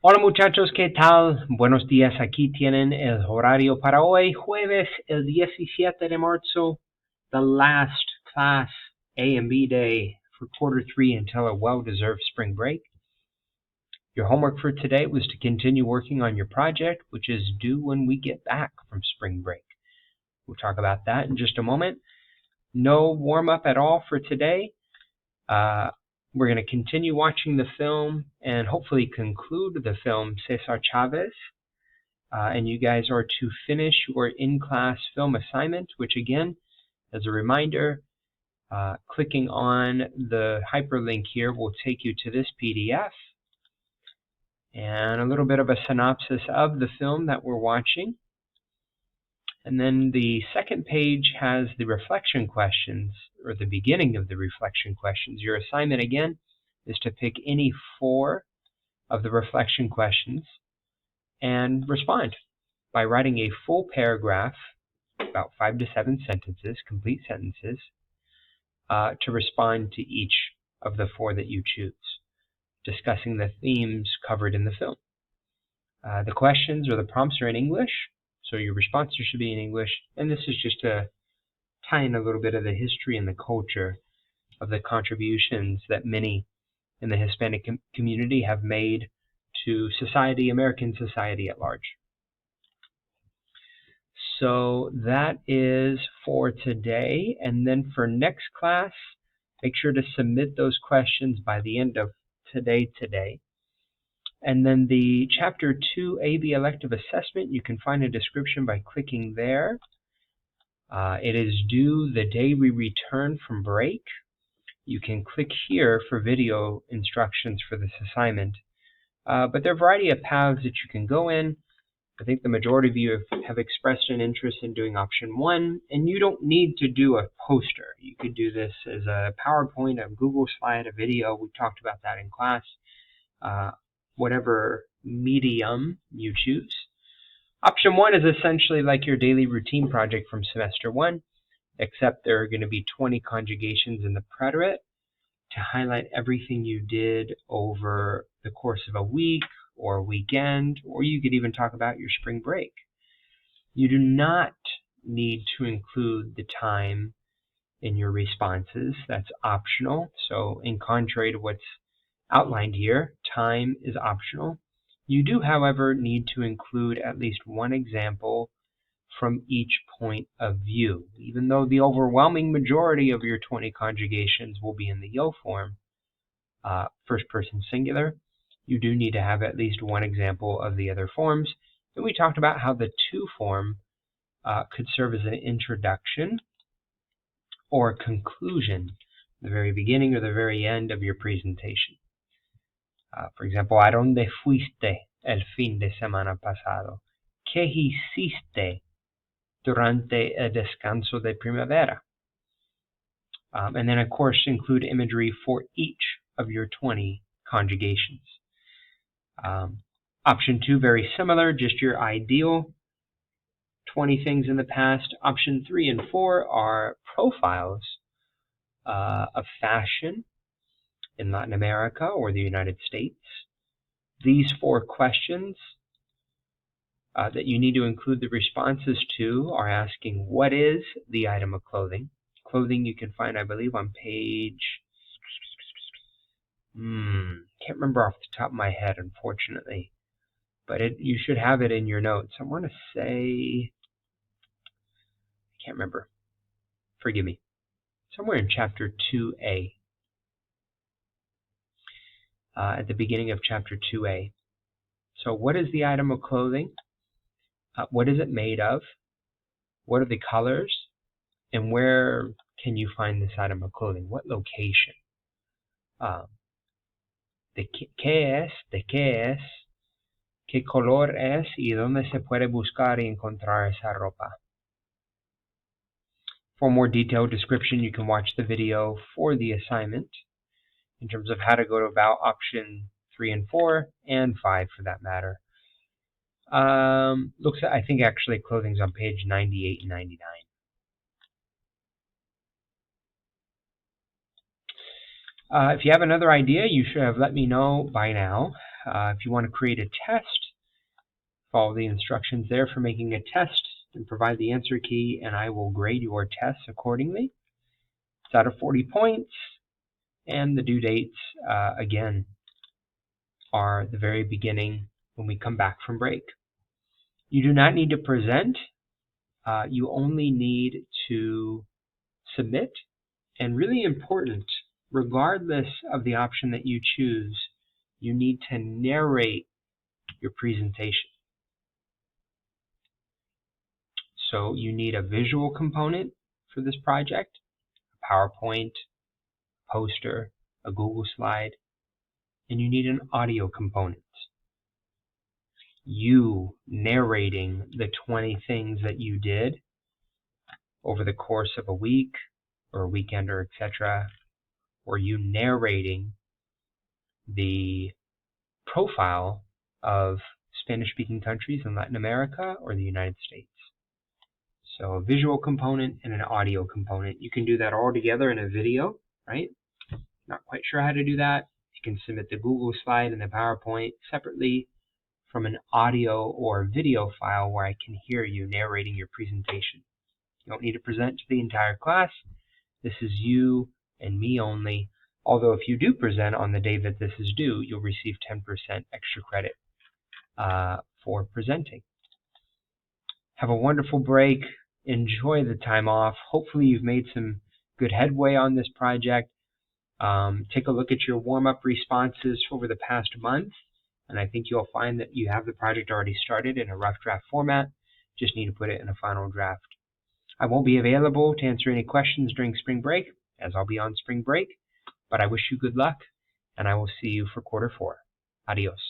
Hola muchachos, ¿qué tal? Buenos días, aquí tienen el horario para hoy, jueves el 17 de marzo, the last class A and B day for quarter 3 until a well-deserved spring break. Your homework for today was to continue working on your project, which is due when we get back from spring break. We'll talk about that in just a moment. No warm-up at all for today. We're going to continue watching the film and hopefully conclude the film Cesar Chavez. And you guys are to finish your in-class film assignment, which again, as a reminder, clicking on the hyperlink here will take you to this PDF and a little bit of a synopsis of the film that we're watching. And then the second page has the reflection questions, or the beginning of the reflection questions. Your assignment, again, is to pick any 4 of the reflection questions and respond by writing a full paragraph, about 5 to 7 sentences, complete sentences, to respond to each of the 4 that you choose, discussing the themes covered in the film. The questions or the prompts are in English, so your responses should be in English, and this is just to tie in a little bit of the history and the culture of the contributions that many in the Hispanic community have made to society, American society at large. So that is for today, and then for next class, make sure to submit those questions by the end of today. And then the Chapter 2 AB elective assessment, you can find a description by clicking there. It is due the day we return from break. You can click here for video instructions for this assignment. But there are a variety of paths that you can go in. I think the majority of you have expressed an interest in doing option 1, and you don't need to do a poster. You could do this as a PowerPoint, a Google slide, a video. We talked about that in class. Whatever medium you choose. Option 1 is essentially like your daily routine project from semester 1, except there are going to be 20 conjugations in the preterite to highlight everything you did over the course of a week or a weekend, or you could even talk about your spring break. You do not need to include the time in your responses. That's optional. So in contrary to what's outlined here, time is optional. You do, however, need to include at least one example from each point of view. Even though the overwhelming majority of your 20 conjugations will be in the yo form, first person singular, you do need to have at least one example of the other forms. And we talked about how the to form could serve as an introduction or a conclusion, the very beginning or the very end of your presentation. For example, ¿a dónde fuiste el fin de semana pasado? ¿Qué hiciste durante el descanso de primavera? And then, of course, include imagery for each of your 20 conjugations. Option 2, very similar, just your ideal 20 things in the past. Option 3 and 4 are profiles of fashion in Latin America or the United States. These 4 questions that you need to include the responses to are asking, what is the item of clothing? Clothing you can find, I believe, on page... can't remember off the top of my head, unfortunately. But you should have it in your notes. I want to say... I can't remember. Forgive me. Somewhere in Chapter 2A. At the beginning of Chapter 2A. So what is the item of clothing? What is it made of? What are the colors? And where can you find this item of clothing? What location? ¿De qué es? ¿De qué es? ¿Qué color es? ¿Y dónde se puede buscar y encontrar esa ropa? For a more detailed description, you can watch the video for the assignment in terms of how to go about option 3 and 4, and 5 for that matter. Looks at, I think actually clothing's on page 98 and 99. If you have another idea, you should have let me know by now. If you want to create a test, follow the instructions there for making a test and provide the answer key, and I will grade your tests accordingly. It's out of 40 points, and the due dates, again, are the very beginning when we come back from break. You do not need to present. You only need to submit, and really important, regardless of the option that you choose, you need to narrate your presentation. So you need a visual component for this project, a PowerPoint, poster, a Google slide, and you need an audio component. You narrating the 20 things that you did over the course of a week or a weekend or etc., or you narrating the profile of Spanish-speaking countries in Latin America or the United States. So a visual component and an audio component. You can do that all together in a video, right? Not quite sure how to do that. You can submit the Google slide and the PowerPoint separately from an audio or video file where I can hear you narrating your presentation. You don't need to present to the entire class. This is you and me only. Although if you do present on the day that this is due, you'll receive 10% extra credit for presenting. Have a wonderful break. Enjoy the time off. Hopefully you've made some good headway on this project. Take a look at your warm-up responses over the past month, and I think you'll find that you have the project already started in a rough draft format. Just need to put it in a final draft. I won't be available to answer any questions during spring break, as I'll be on spring break, but I wish you good luck, and I will see you for quarter 4. Adios.